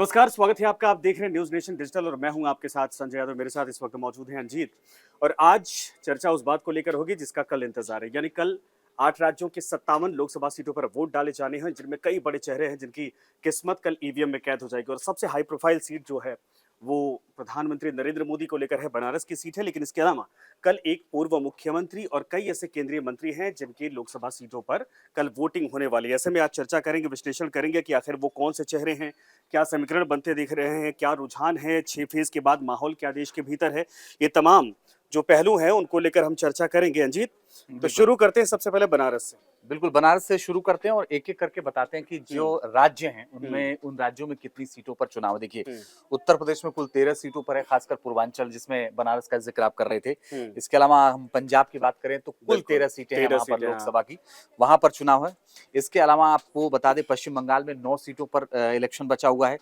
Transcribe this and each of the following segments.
नमस्कार, स्वागत है आपका। आप देख रहे हैं न्यूज नेशन डिजिटल और मैं हूं आपके साथ संजय यादव। मेरे साथ इस वक्त मौजूद हैं अंजीत। और आज चर्चा उस बात को लेकर होगी जिसका कल इंतजार है, यानी कल 8 राज्यों के 57 लोकसभा सीटों पर वोट डाले जाने हैं, जिनमें कई बड़े चेहरे हैं जिनकी किस्मत कल ईवीएम में कैद हो जाएगी। और सबसे हाई प्रोफाइल सीट जो है वो प्रधानमंत्री नरेंद्र मोदी को लेकर है, बनारस की सीट है। लेकिन इसके अलावा कल एक पूर्व मुख्यमंत्री और कई ऐसे केंद्रीय मंत्री हैं जिनकी लोकसभा सीटों पर कल वोटिंग होने वाली है। ऐसे में आज चर्चा करेंगे, विश्लेषण करेंगे कि आखिर वो कौन से चेहरे हैं, क्या समीकरण बनते दिख रहे हैं, क्या रुझान है, 6 फेज के बाद माहौल क्या देश के भीतर है। ये तमाम जो पहलू हैं उनको लेकर हम चर्चा करेंगे अंजीत। तो शुरू करते हैं सबसे पहले बनारस से। बिल्कुल, बनारस से शुरू करते हैं और एक-एक करके बताते हैं कि जो राज्य हैं उनमें उन राज्यों में कितनी सीटों पर चुनाव। देखिए, उत्तर प्रदेश में कुल 13 सीटों पर है, खासकर पूर्वांचल जिसमें बनारस का जिक्र आप कर रहे थे। इसके अलावा हम पंजाब की बात करें तो कुल 13 सीटें हैं वहाँ पर लोकसभा की, वहाँ पर चुनाव है। इसके अलावा आपको बता दें पश्चिम बंगाल में 9 सीटों पर इलेक्शन बचा हुआ है।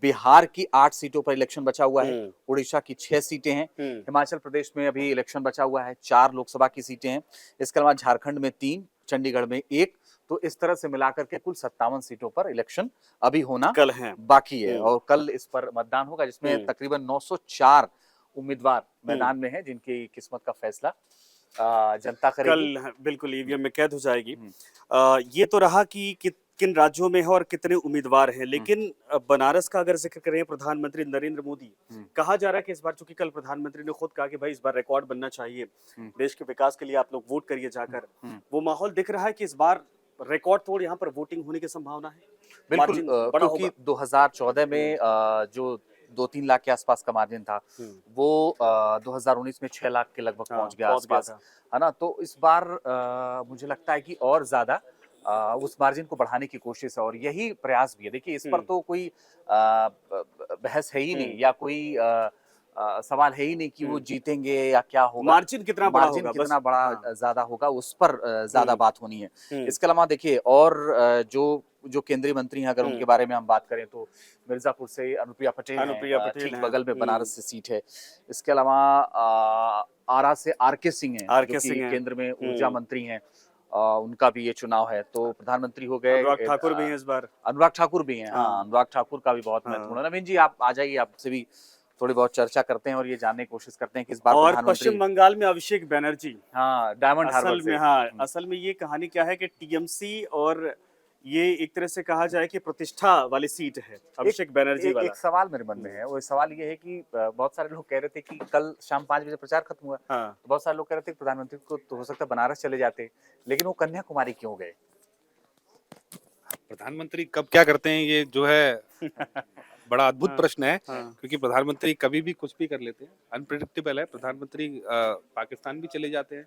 बिहार की 8 सीटों पर इलेक्शन बचा हुआ है। उड़ीसा की 6 सीटें हैं। हिमाचल प्रदेश में अभी इलेक्शन बचा हुआ है, 4 लोकसभा की सीटें हैं। इसके अलावा झारखंड में 3, चंडीगढ़ में 1। तो इस तरह से मिलाकर के कुल 57 सीटों पर इलेक्शन अभी होना कल है, बाकी है और कल इस पर मतदान होगा, जिसमें तकरीबन 904 उम्मीदवार मैदान में हैं, जिनकी किस्मत का फैसला जनता करेगी। कल बिल्कुल ईवीएम में कैद हो जाएगी। ये तो रहा कि किन राज्यों में है और कितने उम्मीदवार हैं, लेकिन बनारस का अगर जिक्र करें, प्रधानमंत्री नरेंद्र मोदी, कहा जा रहा है कि इस बार, चूंकि कल प्रधानमंत्री ने खुद कहा कि भाई इस बार रिकॉर्ड बनना चाहिए, देश के विकास के लिए आप लोग वोट करिए जाकर। वो माहौल दिख रहा है कि इस बार रिकॉर्ड तोड़ यहाँ पर वोटिंग होने की संभावना है। बिल्कुल, क्योंकि 2014 में जो 2-3 लाख के आसपास का मार्जिन था, वो 2019 में 6 लाख के लगभग पहुंच गया आसपास, है ना। तो इस बार मुझे लगता है कि और ज्यादा उस मार्जिन को बढ़ाने की कोशिश है और यही प्रयास भी है। देखिए, इस पर तो कोई बहस है ही नहीं या कोई सवाल है ही नहीं कि वो जीतेंगे या क्या होगा। मार्जिन कितना बड़ा होगा, कितना बड़ा ज्यादा होगा, उस पर ज्यादा बात होनी है। इसके अलावा देखिए, और जो केंद्रीय मंत्री हैं, अगर उनके बारे में हम बात करें तो मिर्जापुर से अनुप्रिया पटेल हैं, ठीक बगल में बनारस से सीट है। इसके अलावा आरा से आर.के. सिंह हैं, जो कि केंद्र में ऊर्जा मंत्री हैं। उनका भी ये चुनाव है। तो प्रधानमंत्री हो गए, अनुराग ठाकुर भी हैं इस बार। अनुराग ठाकुर भी हैं, हाँ, अनुराग ठाकुर का भी बहुत महत्वपूर्ण है। नवीन जी, आप आ जाइए, आपसे भी थोड़ी बहुत चर्चा करते हैं और ये जानने की कोशिश करते हैं कि इस बार और पश्चिम बंगाल में अभिषेक बैनर्जी, हाँ, डायमंड हार्बर से। असल में ये कहानी क्या है कि टीएमसी और ये एक तरह से कहा जाए कि प्रतिष्ठा वाली सीट है अभिषेक बैनर्जी वाला। एक सवाल मेरे मन में है, वो सवाल ये है कि बहुत सारे लोग कह रहे थे कि कल शाम 5 बजे प्रचार खत्म हुआ, तो बहुत सारे लोग कह रहे थे कि प्रधानमंत्री को तो हो सकता है बनारस चले जाते, लेकिन वो कन्याकुमारी क्यों गए? प्रधानमंत्री कब क्या करते हैं, ये जो है बड़ा अद्भुत प्रश्न है। क्योंकि प्रधानमंत्री कभी भी कुछ भी कर लेते हैं, अनप्रेडिक्टेबल है। प्रधानमंत्री पाकिस्तान भी चले जाते हैं,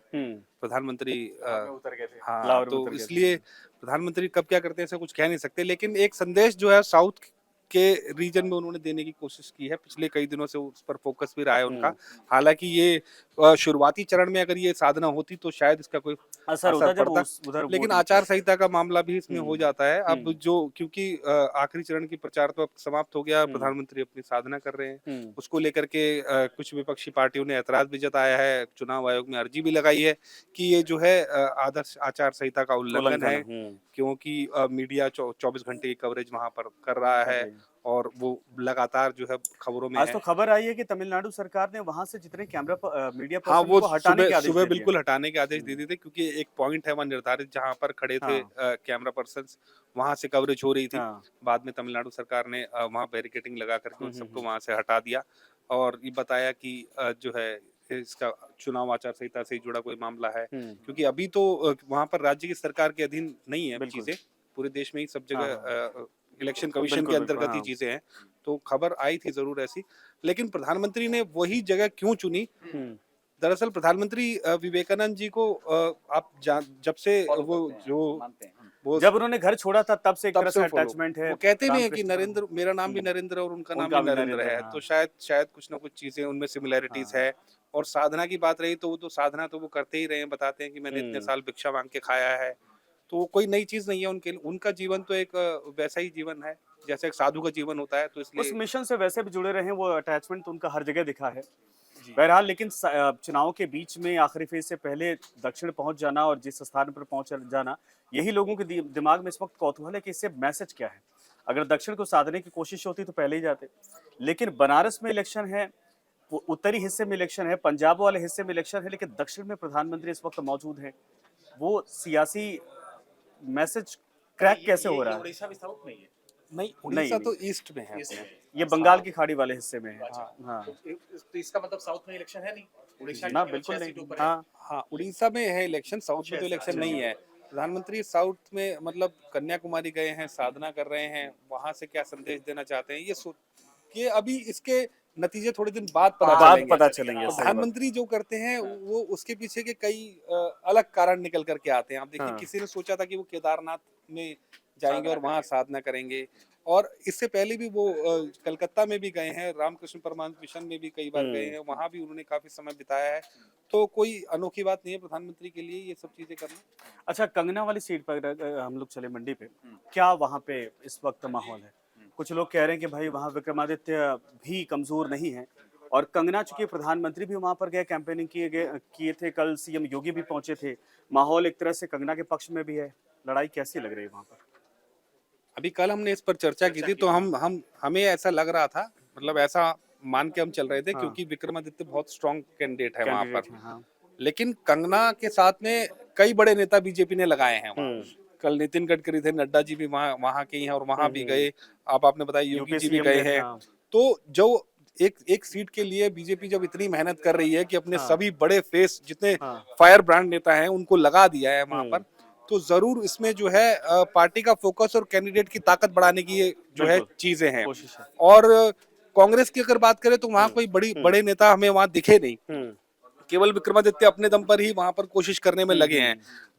प्रधानमंत्री उतर गए थे। हाँ, तो इसलिए प्रधानमंत्री कब क्या करते हैं ऐसा कुछ कह नहीं सकते। लेकिन एक संदेश जो है साउथ के रीजन में उन्होंने देने की कोशिश की है, पिछले कई दिनों से उस पर फोकस भी रहा है उनका। हालांकि ये शुरुआती चरण में अगर ये साधना होती तो शायद इसका कोई असर पड़ता, लेकिन आचार संहिता का मामला भी इसमें हो जाता है। अब जो, क्योंकि आखिरी चरण की प्रचार तो अब समाप्त हो गया, प्रधानमंत्री अपनी साधना कर रहे हैं, उसको लेकर के कुछ विपक्षी पार्टियों ने ऐतराज भी जताया है, चुनाव आयोग में अर्जी भी लगाई है कि ये जो है आदर्श आचार संहिता का उल्लंघन है, क्योंकि मीडिया 24 घंटे की कवरेज वहां पर कर रहा है और वो लगातार जो है खबरों में आज है। तो खबर आई है कि तमिलनाडु सरकार ने वहां से जितने कैमरा मीडिया पर्सन, हाँ, वो को हटाने के आदेश सुबह बिल्कुल हटाने के आदेश दे दिए थे, क्योंकि एक पॉइंट है वहाँ निर्धारित जहां पर खड़े थे कैमरा पर्सन, वहां से कवरेज हो रही थी। बाद में तमिलनाडु सरकार ने वहां बैरिकेडिंग लगा करके उन सबको वहां से हटा दिया और ये बताया कि जो है इसका चुनाव आचार संहिता से जुड़ा कोई मामला है, क्योंकि अभी तो वहां पर राज्य की सरकार के अधीन नहीं है चीजें, पूरे देश में ही सब जगह इलेक्शन कमीशन के अंतर्गत ही चीजें हैं। तो खबर आई थी जरूर ऐसी, लेकिन प्रधानमंत्री ने वही जगह क्यों चुनी? दरअसल प्रधानमंत्री विवेकानंद जी को आप जब से वो जब उन्होंने घर छोड़ा था तब से एक तरह से अटैचमेंट है। वो कहते भी हैं कि नरेंद्र, मेरा नाम भी नरेंद्र और उनका नाम भी नरेंद्र है, तो शायद कुछ ना कुछ चीजें उनमें सिमिलैरिटीज है। और साधना की बात रही तो वो तो साधना तो वो करते ही रहे हैं, बताते हैं कि मैंने इतने साल भिक्षा मांग के खाया है, तो कोई नई चीज नहीं है उनके लिए। उनका जीवन तो एक वैसा ही जीवन है जैसे एक साधु का जीवन होता है, तो इसलिए उस मिशन से वैसे भी जुड़े रहे, वो अटैचमेंट तो उनका हर जगह दिखा है। बहरहाल, लेकिन चुनाव के बीच में आखिरी फेज से पहले दक्षिण पहुंच जाना और जिस स्थान पर पहुंच जाना, यही लोगों के दिमाग में इस वक्त कौतूहल है कि इससे मैसेज क्या है। अगर दक्षिण को साधने की कोशिश होती तो पहले ही जाते। लेकिन बनारस में इलेक्शन है, उत्तरी हिस्से में इलेक्शन है, पंजाब वाले हिस्से में इलेक्शन है, लेकिन दक्षिण में प्रधानमंत्री इस वक्त मौजूद हैं। वो सियासी मैसेज क्रैक कैसे हो रहा है? उड़ीसा भी साउथ में ही है। नहीं, उड़ीसा नहीं, तो ईस्ट में है अपने। ये बंगाल की खाड़ी वाले हिस्से में है। हाँ, तो इसका मतलब साउथ में इलेक्शन है नहीं, उड़ीसा ना केवल बिल्कुल 6 नहीं। सीटों पर है। हाँ, हाँ, उड़ीसा में है इलेक्शन, साउथ में तो इलेक्शन नहीं है। प्रधानमंत्री साउथ में मतलब कन्याकुमारी गए हैं, साधना कर रहे हैं, वहां से क्या संदेश देना चाहते हैं ये अभी इसके नतीजे थोड़े दिन बाद पता बाद चलेंगे। पता चलेंगे। सही बात। प्रधानमंत्री जो करते हैं वो उसके पीछे के कई अलग कारण निकल करके आते हैं। आप देखिए, हाँ। किसी ने सोचा था कि वो केदारनाथ में जाएंगे और वहां साधना करेंगे, और इससे पहले भी वो कलकत्ता में भी गए हैं, रामकृष्ण परमहंस मिशन में भी कई बार गए हैं, वहां भी उन्होंने काफी समय बिताया है। तो कोई अनोखी बात नहीं है प्रधानमंत्री के लिए ये सब चीजें करना। अच्छा, कंगना वाली सीट पर हम लोग चले मंडी पे, क्या वहां पे इस वक्त माहौल है? कुछ लोग कह रहे हैं कि भाई वहां विक्रमादित्य भी कमजोर नहीं है, और कंगना चूंकि प्रधानमंत्री भी वहां पर गए, कैंपेनिंग किए थे, कल सीएम योगी भी पहुंचे थे, माहौल एक तरह से कंगना के पक्ष में भी है। लड़ाई कैसी लग रही है वहां पर? अभी कल हमने इस पर चर्चा की थी, तो हमें ऐसा लग रहा था, मतलब ऐसा मान के हम चल रहे थे, हाँ। क्योंकि विक्रमादित्य बहुत स्ट्रांग कैंडिडेट है वहां पर। कैंडिडेट है, हाँ। लेकिन कंगना के साथ में कई बड़े नेता बीजेपी ने लगाए हैं वहाँ। कल नितिन गडकरी थे, नड्डा जी भी वहाँ के ही हैं और वहाँ भी गए। आप आपने बताया योगी यूपी जी भी सीएम गए गए थे, हैं। हाँ। तो जो एक सीट के लिए बीजेपी जब इतनी मेहनत कर रही है कि अपने हाँ। सभी बड़े फेस जितने हाँ। फायर ब्रांड नेता हैं उनको लगा दिया है वहां पर, तो जरूर इसमें जो है पार्टी का फोकस और कैंडिडेट की ताकत बढ़ाने की ये जो है बिल्कुल, चीजें हैं। कोशिश है। और कांग्रेस की अगर बात करें तो वहाँ कोई बड़े नेता हमें वहाँ दिखे नहीं। केवल विक्रमादित्य अपने दम पर ही वहां पर कोशिश करने में लगे हैं।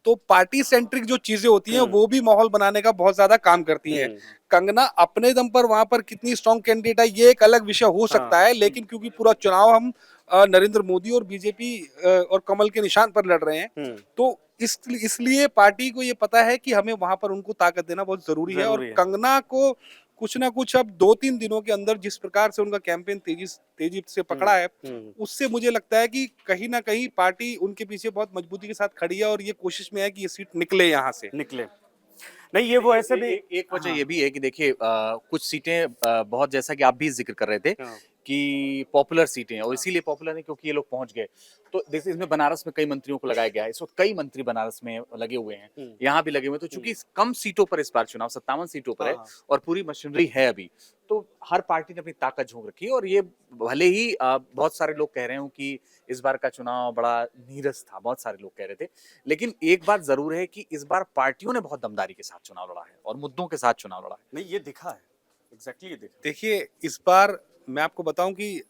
तो पार्टी सेंट्रिक जो चीजें होती हैं वो भी माहौल बनाने का बहुत ज्यादा काम करती हैं। कंगना अपने दम पर वहां पर कितनी स्ट्रांग कैंडिडेट है ये एक अलग विषय हो सकता है, लेकिन क्योंकि पूरा चुनाव हम नरेंद्र मोदी और बीजेपी और कमल के निशान पर लड़ रहे हैं, तो इसलिए पार्टी को ये पता है कि हमें वहां पर उनको ताकत देना बहुत जरूरी है। और कंगना को कुछ ना कुछ अब 2-3 दिनों के अंदर जिस प्रकार से उनका कैंपेन तेजी से पकड़ा है, उससे मुझे लगता है कि कहीं ना कहीं पार्टी उनके पीछे बहुत मजबूती के साथ खड़ी है और ये कोशिश में है कि ये सीट निकले यहाँ से। निकले नहीं, ये वो ऐसे भी एक वजह ये भी है कि देखिए कुछ सीटें बहुत, जैसा कि आप भी जिक्र कर रहे थे कि पॉपुलर सीटें हैं, और इसीलिए पॉपुलर है क्योंकि ये लोग पहुंच गए। तो देखिए इसमें बनारस में कई मंत्रियों को लगाया गया है, इस वक्त कई मंत्री बनारस में लगे हुए हैं, यहाँ भी लगे हुए हैं। तो चूंकि कम सीटों पर इस बार चुनाव 57 सीटों पर है और पूरी मशीनरी है अभी, तो हर पार्टी ने अपनी ताकत झोंक रखी है। और ये भले ही बहुत सारे लोग कह रहे हो कि इस बार का चुनाव बड़ा नीरस था, बहुत सारे लोग कह रहे थे, लेकिन एक बात जरूर है कि इस बार पार्टियों ने बहुत दमदारी के साथ चुनाव लड़ा है और मुद्दों के साथ चुनाव लड़ा है। नहीं, ये दिखा है, एग्जैक्टली ये दिखा। देखिए, इस बार मैं आपको बताऊं कि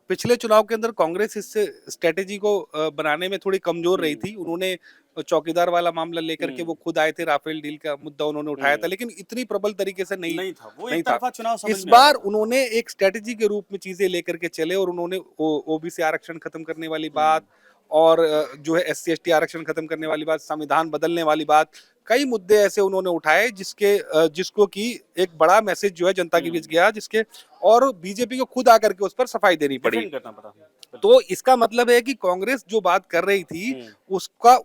पिछले चुनाव के अंदर कांग्रेस इस स्ट्रेटेजी को बनाने में थोड़ी कमजोर रही थी। उन्होंने चौकीदार वाला मामला लेकर के वो खुद आए थे, राफेल डील का मुद्दा उन्होंने उठाया था, लेकिन इतनी प्रबल तरीके से नहीं था, वो नहीं एक था। तरफा चुनाव समझ इस में आ बार रहा था। उन्होंने एक स्ट्रेटेजी के रूप में चीजें लेकर के चले और उन्होंने ओबीसी आरक्षण खत्म करने वाली बात और जो है SC ST आरक्षण खत्म करने वाली बात, संविधान बदलने वाली बात, कई मुद्दे ऐसे उन्होंने उठाए जिसको कि एक बड़ा मैसेज जो है जनता के बीच गया, जिसके और बीजेपी को खुद आकर के उस पर सफाई देनी पड़ी। डिफेंड करना पड़ा। तो इसका मतलब है कि कांग्रेस जो बात कर रही थी उसका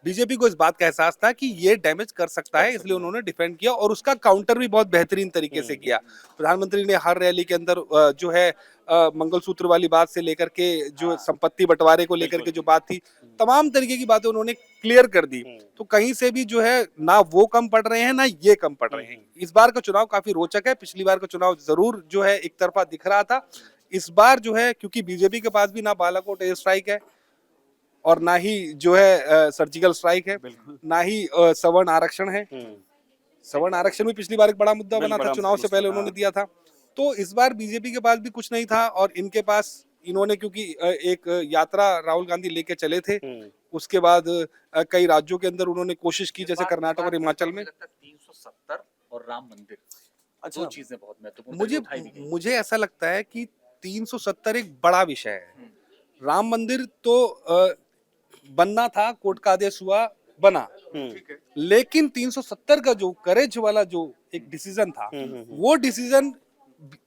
बीजेपी को इस बात का एहसास था कि ये डैमेज कर सकता है, इसलिए उन्होंने डिफेंड किया और उसका काउंटर भी बहुत बेहतरीन तरीके से किया। प्रधानमंत्री ने हर रैली के अंदर जो है मंगलसूत्र वाली बात से लेकर के जो संपत्ति बंटवारे को लेकर के जो बात थी, तमाम तरीके की बातें उन्होंने क्लियर कर दी। तो कहीं से भी जो है ना वो कम पड़ रहे हैं ना ये कम पड़ रहे हैं। इस बार का चुनाव काफी रोचक है। पिछली बार का चुनाव जरूर जो है एक तरफा दिख रहा था। इस बार जो है क्योंकि बीजेपी के पास भी ना बालाकोट एयर स्ट्राइक है और ना ही जो है सर्जिकल स्ट्राइक है, ना ही सवर्ण आरक्षण है। सवर्ण आरक्षण भी पिछली बार एक बड़ा मुद्दा बना था, चुनाव से पहले उन्होंने दिया था। तो इस बार बीजेपी के पास भी कुछ नहीं था और इनके पास इन्होंने क्योंकि एक यात्रा राहुल गांधी लेके चले थे, उसके बाद कई राज्यों के अंदर उन्होंने कोशिश की, जैसे कर्नाटक और हिमाचल में 370 और राम मंदिर, दो चीजें बहुत महत्वपूर्ण। मुझे ऐसा लगता है कि 370 एक बड़ा विषय है। राम मंदिर तो बनना था, कोर्ट का आदेश हुआ, बना, लेकिन 370 का जो करेज वाला जो एक डिसीजन था, वो डिसीजन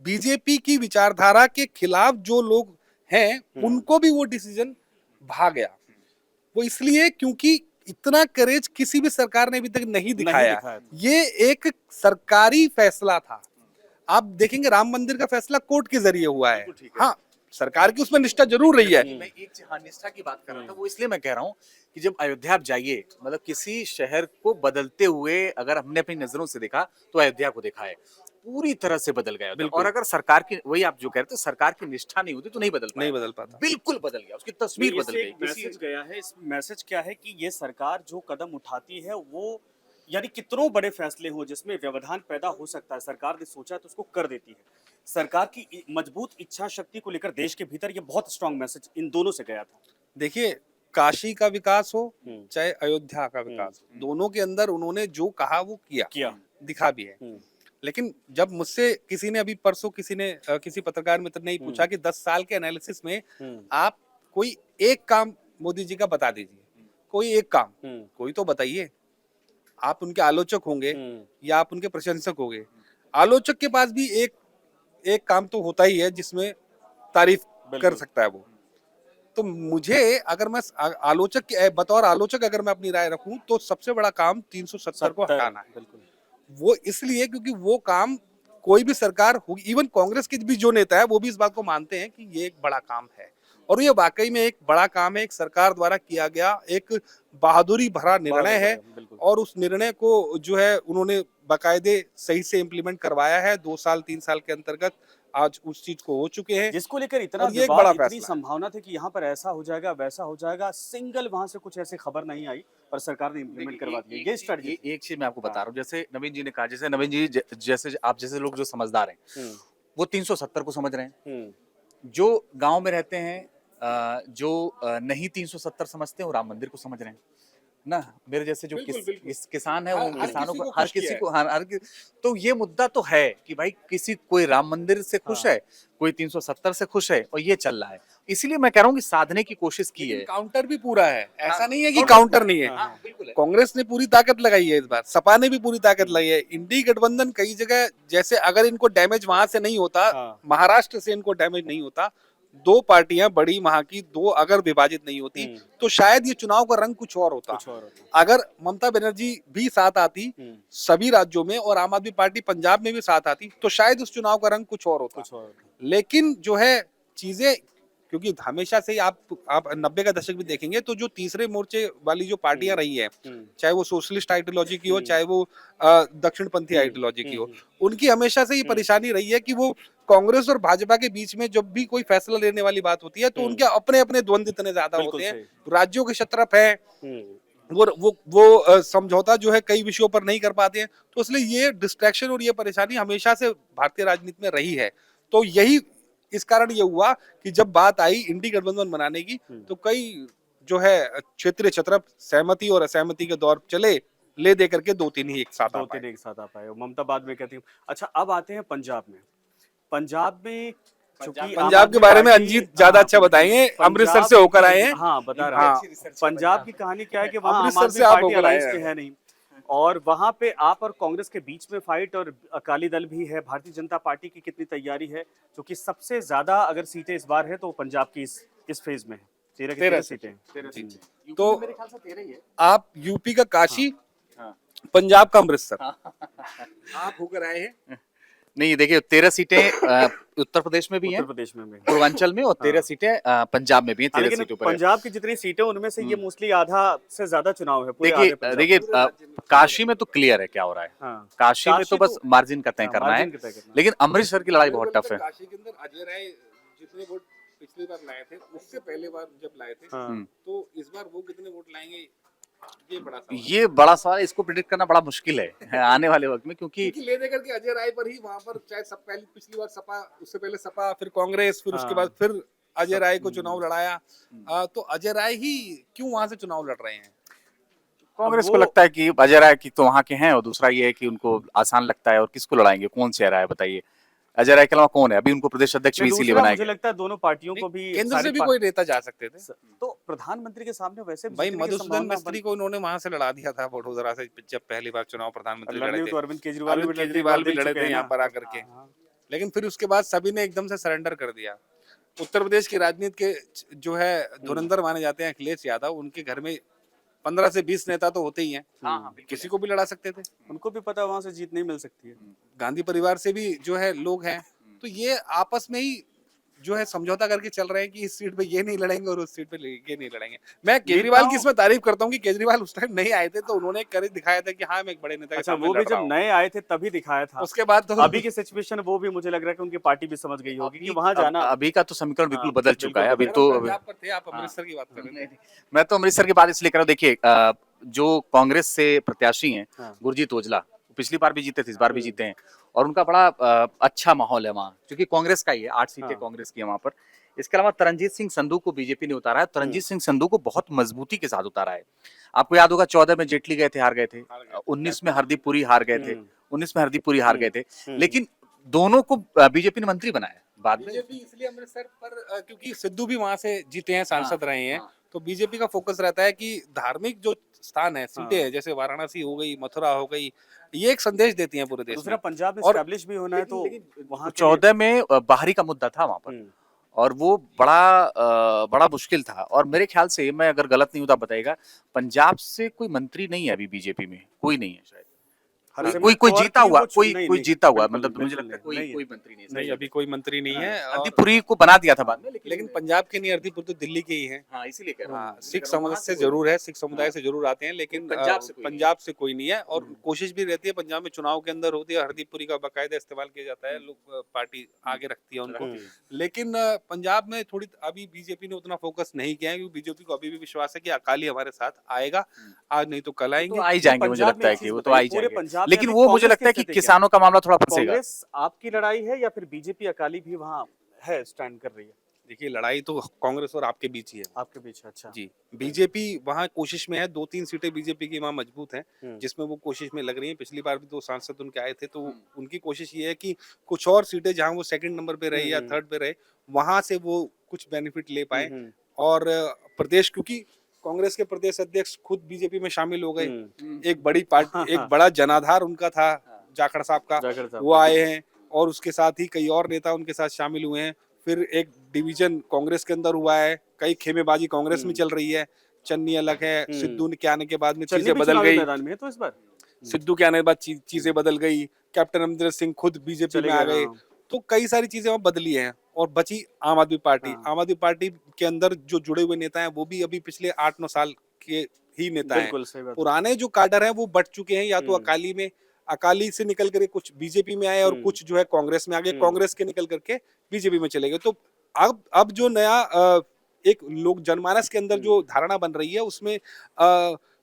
बीजेपी की विचारधारा के खिलाफ जो लोग हैं उनको भी वो डिसीजन भा गया। वो इसलिए क्योंकि इतना करेज किसी भी सरकार ने अभी तक नहीं दिखाया। ये एक सरकारी फैसला था, आप देखेंगे राम मंदिर का फैसला कोर्ट के जरिए हुआ है। बिल्कुल ठीक है। हाँ, सरकार की उसमें निष्ठा जरूर रही है। मैं एक हाँ, निष्ठा की बात कर रहा था, वो इसलिए मैं कह रहा हूँ कि जब अयोध्या आप जाइए, मतलब किसी शहर को बदलते हुए अगर हमने अपनी नजरों से देखा तो अयोध्या को देखा है, पूरी तरह से बदल गया अयोध्या। और अगर सरकार की, वही आप जो कह रहे थे, सरकार की निष्ठा नहीं होती तो नहीं बदल पाया। नहीं बदल पाता। बिल्कुल बदल गया, उसकी तस्वीर बदल इससे गई। एक मैसेज गया है। इस मैसेज क्या है कि ये सरकार जो कदम उठाती है वो, यानी कितनों बड़े फैसले हो जिसमें व्यवधान पैदा हो सकता है, सरकार ने सोचा तो उसको कर देती है। सरकार की मजबूत इच्छा शक्ति को लेकर देश के भीतर ये बहुत स्ट्रांग मैसेज इन दोनों से गया था। देखिए, काशी का विकास हो हम्म। चाहे अयोध्या का विकास हो, दोनों के अंदर उन्होंने जो कहा वो किया, दिखा भी है। लेकिन जब मुझसे किसी ने अभी परसों किसी पत्रकार मित्र ने पूछा कि 10 साल के एनालिसिस में आप कोई एक काम मोदी जी का बता दीजिए, कोई एक काम, कोई तो बताइए। आप उनके आलोचक होंगे या आप उनके प्रशंसक होंगे, आलोचक के पास भी एक काम तो होता ही है जिसमें तारीफ कर सकता है वो। तो मुझे, अगर मैं आलोचक के बतौर आलोचक अगर मैं अपनी राय रखूं, तो सबसे बड़ा काम 370 को हटाना है। वो इसलिए क्योंकि वो काम कोई भी सरकार होगी, इवन कांग्रेस के भी जो नेता है वो भी इस बात को मानते हैं कि ये एक बड़ा काम है, और ये वाकई में एक बड़ा काम है। एक सरकार द्वारा किया गया एक बहादुरी भरा निर्णय है, और उस निर्णय को जो है उन्होंने बाकायदे सही से इम्प्लीमेंट करवाया है। 2 साल 3 साल के अंतर्गत आज उस चीज को हो चुके हैं, जिसको लेकर इतना और ये एक विवाद, बड़ा इतनी फैसला है। संभावना थी कि यहाँ पर ऐसा हो जाएगा वैसा हो जाएगा, सिंगल वहां से कुछ ऐसी खबर नहीं आई और सरकार ने इम्प्लीमेंट करवा दिया। ये स्ट्रेटजी। एक चीज मैं आपको बता रहा हूँ, जैसे नवीन जी ने कहा, जैसे नवीन जी जैसे आप जैसे लोग जो समझदार हैं वो 370 को समझ रहे हैं, जो गांव में रहते हैं जो नहीं 370 समझते हैं वो राम मंदिर को समझ रहे हैं ना। मेरे जैसे जो किसान है, वो किसानों को, हर किसी को, तो ये मुद्दा तो है कि भाई कोई राम मंदिर से खुश है, कोई 370 से खुश है, और ये चल रहा है। इसीलिए मैं कह रहा हूँ कि साधने की कोशिश की है। काउंटर भी पूरा है, ऐसा नहीं है कि काउंटर नहीं है। कांग्रेस ने पूरी ताकत लगाई है इस बार, सपा ने भी पूरी ताकत लगाई है। इंडी गठबंधन कई जगह, जैसे अगर इनको डैमेज वहां से नहीं होता, महाराष्ट्र से इनको डैमेज नहीं होता, 2 पार्टियां बड़ी वहां की 2 अगर विभाजित नहीं होती, तो शायद ये चुनाव का रंग कुछ और होता। अगर ममता बनर्जी भी साथ आती सभी राज्यों में, और आम आदमी पार्टी पंजाब में भी साथ आती, तो शायद उस चुनाव का रंग कुछ और होता। लेकिन जो है चीजें, क्योंकि हमेशा से ही आप 90 का दशक भी देखेंगे तो जो तीसरे मोर्चे वाली जो पार्टियां रही हैं, चाहे वो सोशलिस्ट आइडियोलॉजी की हो, चाहे वो दक्षिणपंथी आइडियोलॉजी की हो, उनकी हमेशा से ये परेशानी रही है कि वो कांग्रेस और भाजपा के बीच में जब भी कोई फैसला लेने वाली बात होती है, तो उनके अपने अपने द्वंद इतने ज्यादा होते हैं, राज्यों के शत्रप है, वो समझौता जो है कई विषयों पर नहीं कर पाते हैं। तो इसलिए ये डिस्ट्रैक्शन और ये परेशानी हमेशा से भारतीय राजनीति में रही है। तो यही इस कारण ये हुआ कि जब बात आई इंडी गठबंधन बनाने की, तो कई जो है क्षेत्रीय छत्रप सहमति और असहमति के दौर चले, ले दे करके 2-3 ही एक साथ आ पाए। ममता बाद में कहती हूँ। अच्छा, अब आते हैं पंजाब में। पंजाब के बारे में अंजीत ज्यादा अच्छा बताएंगे, अमृतसर से होकर आए हैं। हाँ, बता रहा हूँ। पंजाब की कहानी क्या है कि वहाँ अमृतसर से आप होकर आए हैं, है नहीं, और वहां पे आप और कांग्रेस के बीच में फाइट, और अकाली दल भी है। भारतीय जनता पार्टी की कितनी तैयारी है, जो कि सबसे ज्यादा अगर सीटें इस बार है तो पंजाब की इस फेज में है। 13 सीटें। तो मेरे ख्याल से 13 ही है। आप यूपी का काशी, पंजाब का अमृतसर आप होकर आए हैं। नहीं, देखिए 13 सीटें उत्तर प्रदेश में भी हैं, पूर्वांचल में, और 13 सीटें पंजाब में भी हैं। 13 सीटों पर पंजाब की जितनी सीटें उनमें से ये मोस्टली आधा से ज्यादा चुनाव है। देखिए काशी में तो क्लियर है क्या हो रहा है। काशी में तो बस मार्जिन का तय करना है, लेकिन अमृतसर की लड़ाई बहुत टफ है। काशी के अंदर अजय राय जितने वोट पिछली बार लाए थे, उससे पहले बार जब लाए थे, तो इस बार वो कितने वोट लाएंगे, ये बड़ा सवाल, इसको प्रेडिक्ट करना बड़ा मुश्किल है आने वाले वक्त में, क्योंकि ले दे करके अजय राय पर ही वहां पर, चाहे पिछली बार सपा, उससे पहले सपा, फिर कांग्रेस, फिर उसके बाद फिर अजय राय को चुनाव लड़ाया। तो अजय राय ही क्यों वहां से चुनाव लड़ रहे हैं? कांग्रेस को लगता है कि अजय राय की तो वहां के हैं, और दूसरा ये है कि उनको आसान लगता है, और किसको लड़ाएंगे, कौन से राय बताइए। अजय राय के अलावा कौन है? अभी उनको प्रदेश अध्यक्ष भी इसीलिए बनाया गया। मुझे लगता है दोनों पार्टियों को भी, केंद्र से भी कोई नेता जा सकते थे। तो प्रधानमंत्री के सामने वैसे भाई मधुसूदन मिस्त्री को उन्होंने वहां से लड़ा दिया था वडोदरा से, जब पहली बार चुनाव प्रधानमंत्री लड़े थे। अरविंद केजरीवाल भी लड़े थे यहाँ पर आकर के, लेकिन फिर उसके बाद सभी ने एकदम से सरेंडर कर दिया। उत्तर प्रदेश की राजनीति के जो है धुरंधर माने जाते हैं अखिलेश यादव, उनके घर में 15 से 20 नेता तो होते ही हैं, हाँ, किसी को भी लड़ा सकते थे। उनको भी पता वहां से जीत नहीं मिल सकती है। गांधी परिवार से भी जो है लोग हैं, तो ये आपस में ही जो है समझौता करके चल रहे हैं कि इस सीट पे ये नहीं लड़ेंगे और उस सीट पे ये नहीं लड़ेंगे। मैं केजरीवाल की इसमें तारीफ करता हूँ कि केजरीवाल उस टाइम नहीं आए थे तो उन्होंने कर दिखाया था कि हाँ मैं एक बड़े नेता के अच्छा, सामने वो भी लड़ रहा जब हूँ। नए आए थे तभी दिखाया था। उसके बाद तो अभी की सिचुएशन वो भी मुझे लग रहा है कि उनकी पार्टी भी समझ गई होगी कि वहां जाना। अभी का तो समीकरण बिल्कुल हाँ, बदल चुका बिल्कुल है। अभी बदल तो पंजाब पर थे, आप अमृतसर की बात कर रहे थे। नहीं, मैं तो अमृतसर की बात इसलिए कर रहा हूँ। देखिए, जो कांग्रेस से प्रत्याशी हैं, हाँ। गुरजीत औजला, पिछली बार भी जीते थे, इस बार भी हम्म। जीते हैं, और उनका बड़ा अच्छा माहौल है वहाँ, क्योंकि कांग्रेस का ही है, 8 सीटें हाँ। कांग्रेस की है वहाँ पर। इसके अलावा तरनजीत सिंह संधू को बीजेपी ने उतारा है। तरनजीत सिंह संधू को बहुत मजबूती के साथ उतारा है। आपको याद होगा 14 में जेटली गए थे, हार गए थे, 19 में हरदीप पुरी हार गए थे, 19 में हरदीप पुरी हार गए थे, लेकिन दोनों को बीजेपी ने मंत्री बनाया बाद में। बीजेपी इसलिए अमृतसर पर क्योंकि सिद्धू भी वहां से जीते हैं, सांसद रहे हैं, हाँ। तो बीजेपी का फोकस रहता है कि धार्मिक जो स्थान है, सीटें हैं, जैसे वाराणसी हो गई, मथुरा हो गई, ये एक संदेश देती हैं पूरे देश दूसरा में। पंजाब में और एस्टैब्लिश भी होना है तो वहां के लिए- 14 में बाहरी का मुद्दा था वहां पर, हम्म। और वो बड़ा मुश्किल था। और मेरे ख्याल से, मैं अगर गलत नहीं हूं तो आप बताइएगा, पंजाब से कोई मंत्री नहीं है अभी बीजेपी में, कोई नहीं है शायद। हरसिमरत कोई कौर जीता की हुआ, वो कोई नहीं, कोई नहीं, जीता हुआ, बिल्कुल, मतलब मुझे बिल्कुल लगता है नहीं है। कोई मंत्री नहीं है। नहीं, अभी कोई मंत्री नहीं है। और हरदीप पुरी को बना दिया था बाद में, लेकिन पंजाब के नहीं, हरदीप पुरी तो दिल्ली के ही हैं। हाँ, इसीलिए कह रहा हाँ, हूँ। सिख समाज से जरूर है, सिख समुदाय हाँ। से जरूर आते हैं, लेकिन पंजाब पंजाब से कोई नहीं है। और कोशिश भी रहती है, पंजाब में चुनाव के अंदर होती है, हरदीप पुरी का बाकायदा इस्तेमाल किया जाता है, लोग पार्टी आगे रखती है उनको। लेकिन पंजाब में थोड़ी अभी बीजेपी ने उतना फोकस नहीं किया है, क्योंकि बीजेपी को अभी भी विश्वास है कि अकाली हमारे साथ आएगा, आज नहीं तो कल आएंगे। तो आ ही जाएंगे, मुझे पंजाब में लगता है एक कि चीज वो तो आ ही बताइए, पूरे जाएंगे। पंजाब में लेकिन अभी वो मुझे कांग्रेस लगता है की कि स्थिति क्या है? किसानों का मामला थोड़ा फंसेगा। कांग्रेस आपकी लड़ाई है या फिर बीजेपी अकाली भी वहां है, स्टैंड कर रही है देखिए, लड़ाई तो कांग्रेस और आपके बीच ही है आपके बीच? अच्छा जी। बीजेपी वहाँ कोशिश में है, 2-3 सीटें बीजेपी की वहाँ मजबूत हैं, जिसमें वो कोशिश में लग रही हैं। पिछली बार भी 2 सांसद उनके आए थे, तो उनकी कोशिश ये है कि कुछ और सीटें जहाँ वो सेकंड नंबर पे रहे या थर्ड पे रहे, वहां से वो कुछ बेनिफिट ले पाए। और प्रदेश, क्योंकि कांग्रेस के प्रदेश अध्यक्ष खुद बीजेपी में शामिल हो गए, एक बड़ी पार्टी, एक बड़ा जनाधार उनका था जाखड़ साहब का, जाखड़ साहब वो आए हैं, और उसके साथ ही कई और नेता उनके साथ शामिल हुए हैं। फिर एक डिवीजन कांग्रेस के अंदर हुआ है, कई खेमेबाजी कांग्रेस में चल रही है, चन्नी अलग है, सिद्धू के आने के बाद में चन्नी चीजें भी बदल चुनावी गई। मैदान में है तो इस बार सिद्धू के आने के बाद चीजें बदल गई, कैप्टन अमरिंदर सिंह खुद बीजेपी चले में आ गए, गए, हाँ। तो कई सारी चीजें वहाँ बदली हैं, और बची आम आदमी पार्टी। हाँ। आम आदमी पार्टी के अंदर जो जुड़े हुए नेता हैं, वो भी अभी पिछले 8-9 साल के ही नेता हैं। बिल्कुल सही बात है। पुराने जो काडर हैं वो बट चुके हैं, या तो अकाली में, अकाली से निकल कर कुछ बीजेपी में आए, और कुछ जो है कांग्रेस में आ गए, कांग्रेस के निकल करके बीजेपी में चले गए। तो अब जो नया एक लोग जनमानस के अंदर जो धारणा बन रही है, उसमें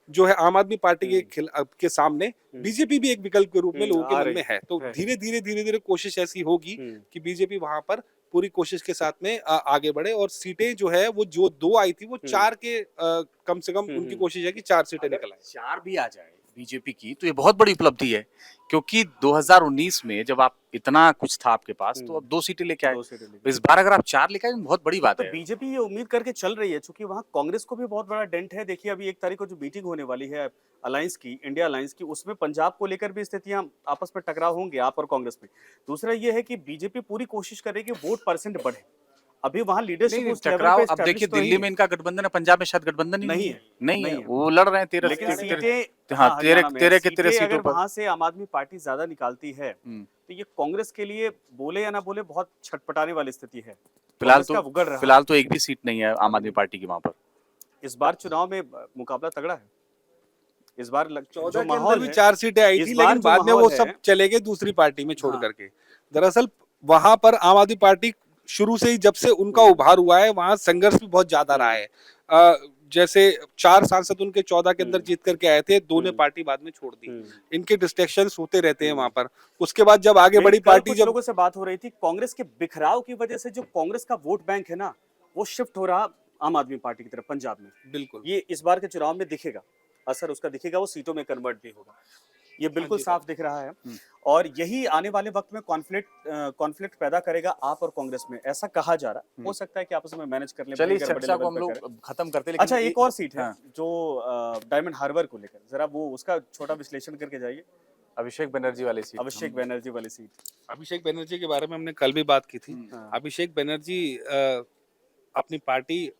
जो है आम आदमी पार्टी के सामने बीजेपी भी एक विकल्प के रूप में लोगों के मन में है। तो धीरे धीरे कोशिश ऐसी होगी कि बीजेपी वहां पर पूरी कोशिश के साथ में आगे बढ़े, और सीटें जो है वो जो 2 आई थी वो 4 के कम से कम उनकी कोशिश है कि 4 सीटें निकल आए। 4 भी आ जाए बीजेपी की तो ये बहुत बड़ी उपलब्धि है, क्योंकि 2019 में जब आप इतना कुछ था आपके पास, तो अब 2 सीटें लेके आए। 2 सीटें लेके तो इस बार अगर आप 4 लेके आए, तो बहुत बड़ी बात तो है। बीजेपी ये उम्मीद करके चल रही है, चूंकि वहां कांग्रेस को भी बहुत बड़ा डेंट है। देखिए, अभी 1 तारीख को जो मीटिंग होने वाली है अलायंस की, इंडिया अलायंस की, उसमें पंजाब को लेकर भी स्थितियां आपस में टकराव होंगे, आप और कांग्रेस में। दूसरा ये है कि बीजेपी पूरी कोशिश कर रही है कि वोट परसेंट बढ़े। अभी वहां लीडरशिप नहीं, उस लेवल टकराव, पे अब देखिए established तो नहीं दिल्ली है। में इनका गठबंधन है, पंजाब में शायद गठबंधन ही नहीं नहीं है, है। नहीं नहीं है, है। वो लड़ रहे हैं 13 लेकिन सीटें, हाँ, हाँ, हरियाणा में 13 के 13 सीटें सीटों अगर पर। वहां से आम आदमी पार्टी ज्यादा निकालती है, तो ये कांग्रेस के लिए बोले या ना बोले बहुत छटपटाने वाली स्थिति है। फिलहाल कांग्रेस का उगड़ रहा फिलहाल तो एक भी सीट नहीं है आम आदमी पार्टी की वहां पर। इस बार चुनाव में मुकाबला तगड़ा है। इस बार 14 जो के अंदर माहौल भी है, 4 सीटें आई इस थी, बार लेकिन जो बाद में माहौल वो है- सब चले गए दूसरी पार्टी में छोड़ हाँ। करके। दरअसल वहां पर आम आदमी पार्टी शुरू से ही, जब से उनका उभार हुआ है, वहां संघर्ष भी बहुत ज्यादा रहा है। जैसे 4 सांसद उनके 14 के अंदर जीत करके आए थे, 2 ने पार्टी बाद में छोड़ दी। इनके डिस्ट्रैक्शंस होते रहते हैं वहां पर। उसके बाद जब आगे बड़ी कल पार्टी, कुछ जब लोगों से बात हो रही थी, कांग्रेस के बिखराव की वजह से जो कांग्रेस का वोट बैंक है ना, वो शिफ्ट हो रहा आम आदमी पार्टी की तरफ पंजाब में। बिल्कुल ये इस बार के चुनाव में दिखेगा, असर उसका दिखेगा, वो सीटों में कन्वर्ट भी होगा। ये बिल्कुल साफ दिख रहा है, और यही आने वाले वक्त में कॉन्फ्लिक्ट पैदा करेगा आप और कांग्रेस में, ऐसा कहा जा रहा है। हो सकता है कि आपस में मैनेज कर लें। चलिए, बड़े चर्चा को लेवल हम पे लोग करें। खत्म करते हैं, लेकिन अच्छा, एक और सीट है हाँ। जो डायमंड हार्बर को लेकर, जरा वो उसका छोटा विश्लेषण करके जाइए। अभिषेक बनर्जी वाली सीट। अभिषेक बनर्जी वाली सीट। अभिषेक बनर्जी के बारे में हमने कल भी बात की थी। हाँ। अभिषेक बनर्जी अपनी पार्टी,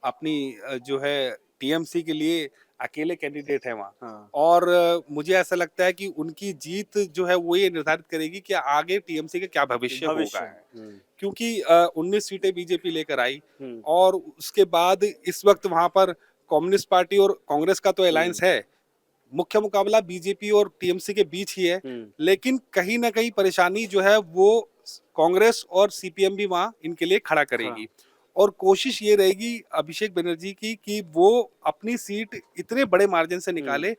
अपनी जो है टीएमसी के लिए अकेले कैंडिडेट है वहाँ। हाँ। और मुझे ऐसा लगता है कि उनकी जीत जो है वो ये निर्धारित करेगी कि आगे टीएमसी का क्या भविष्य होगा है। क्योंकि 19 सीटें बीजेपी लेकर आई और उसके बाद इस वक्त वहां पर कम्युनिस्ट पार्टी और कांग्रेस का तो अलायंस है, मुख्य मुकाबला बीजेपी और टीएमसी के बीच ही है, लेकिन कहीं ना कहीं परेशानी जो है वो कांग्रेस और सीपीएम भी वहां इनके लिए खड़ा करेगी। और कोशिश ये रहेगी अभिषेक बनर्जी की कि वो अपनी सीट इतने बड़े मार्जिन से निकाले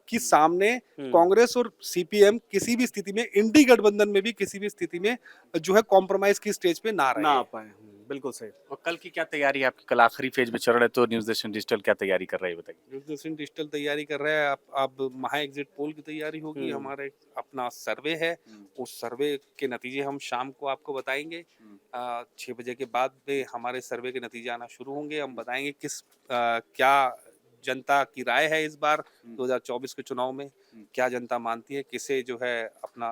कि सामने कांग्रेस और सीपीएम किसी भी स्थिति में, इंडी गठबंधन में भी किसी भी स्थिति में जो है कॉम्प्रोमाइज की स्टेज पे ना ना आ रहे। पाए। बिल्कुल सही। और कल की क्या तैयारी है आपकी? कल आखिरी फेज में चल रहे, तो न्यूज़ नेशन डिजिटल क्या तैयारी कर रही है बताइए? न्यूज़ नेशन डिजिटल तैयारी कर रहा है। अब महा एग्जिट पोल की तैयारी होगी, हमारे अपना सर्वे है, उस सर्वे के नतीजे हम शाम को आपको बताएंगे। 6 बजे के बाद में हमारे सर्वे के नतीजे आना शुरू होंगे। हम बताएंगे क्या जनता की राय है इस बार 2024 के चुनाव में, क्या जनता मानती है, किसे जो है अपना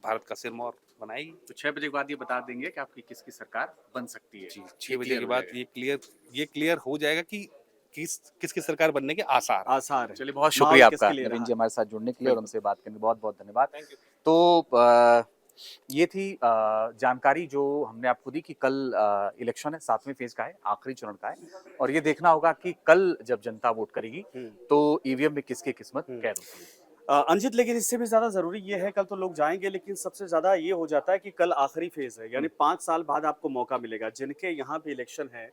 भारत का सिरमौर बनाएगी। तो 6 बजे के बाद ये बता देंगे कि आपकी किसकी सरकार बन सकती है। जी, 6 बजे के बाद ये क्लियर हो जाएगा कि किसकी सरकार बनने के आसार हैं। आसार है। चलिए, बहुत माहौल शुक्रिया किसके आपका लिए नवीन रहा? जी हमारे साथ जुड़ने के लिए और बिल्कुल। हमसे बात करने के लिए बहुत बहुत धन्यवाद। तो ये थी जानकारी जो हमने आपको दी कि कल इलेक्शन है, 7वें फेज का है, आखिरी चरण का है, और ये देखना होगा कि कल जब जनता वोट करेगी तो ईवीएम में किसकी किस्मत कैद होती है। अंजित, लेकिन इससे भी ज्यादा जरूरी ये है, कल तो लोग जाएंगे, लेकिन सबसे ज्यादा ये हो जाता है कि कल आखिरी फेज है, यानी 5 साल बाद आपको मौका मिलेगा। जिनके यहाँ पे इलेक्शन है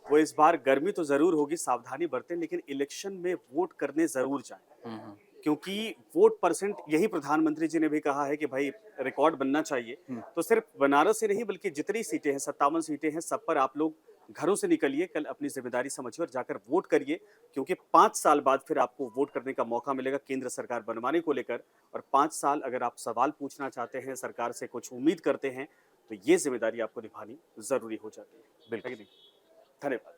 वो इस बार गर्मी तो जरूर होगी, सावधानी बरतें, लेकिन इलेक्शन में वोट करने जरूर जाएं, क्योंकि वोट परसेंट, यही प्रधानमंत्री जी ने भी कहा है कि भाई रिकॉर्ड बनना चाहिए। तो सिर्फ बनारस ही नहीं बल्कि जितनी सीटें हैं, 57 सीटें हैं, सब पर आप लोग घरों से निकलिए, कल अपनी जिम्मेदारी समझिए और जाकर वोट करिए, क्योंकि 5 साल बाद फिर आपको वोट करने का मौका मिलेगा केंद्र सरकार बनवाने को लेकर। और 5 साल अगर आप सवाल पूछना चाहते हैं, सरकार से कुछ उम्मीद करते हैं, तो ये जिम्मेदारी आपको निभानी जरूरी हो जाती है। बिल्कुल। है कि नहीं? धन्यवाद।